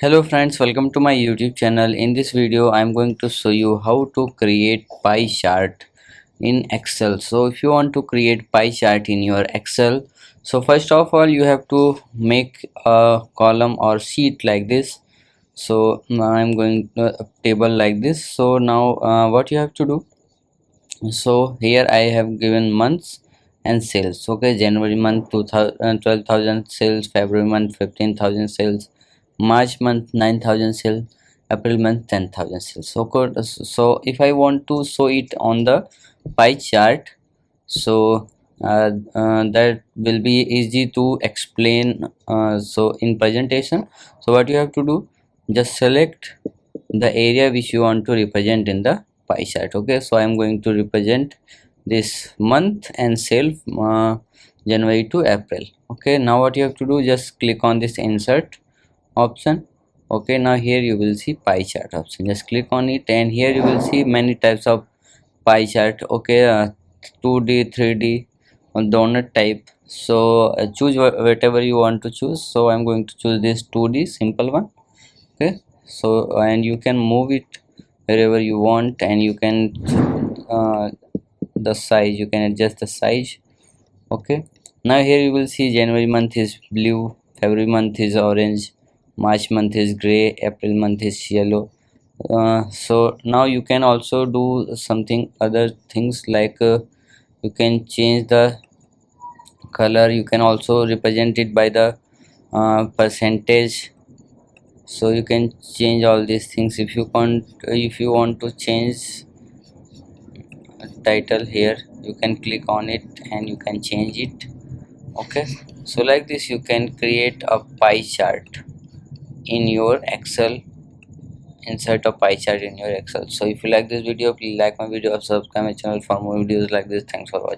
Hello friends, welcome to my YouTube channel. In this video I am going to show you how to create pie chart in Excel. So if you want to create pie chart in your Excel, so first of all you have to make a column or sheet like this. So now I am going to a table like this. So now what you have to do, so here I have given months and sales. Okay, January month 12,000 sales, February month 15,000 sales, March month 9,000 sales, April month 10,000 sales. So good. So if I want to show it on the pie chart, so that will be easy to explain, so in presentation. So what you have to do, just select the area which you want to represent in the pie chart. Okay, so I am going to represent this month and sale, January to April. Okay, now what you have to do, just click on this insert option. Okay, now here you will see pie chart option, just click on it and here you will see many types of pie chart. Okay, 2D, 3D or donut type. So choose whatever you want to choose. So I'm going to choose this 2D simple one. Okay, so and you can move it wherever you want, and you can the size, you can adjust the size. Okay, now here you will see January month is blue, February month is orange, March month is gray, April month is yellow. So now you can also do something other things like you can change the color, you can also represent it by the percentage. So you can change all these things. If you want to change title, here you can click on it and you can change it. Okay, so like this you can create a pie chart in your Excel. Insert a pie chart in your Excel. So if you like this video, please like my video, subscribe my channel for more videos like this. Thanks for watching.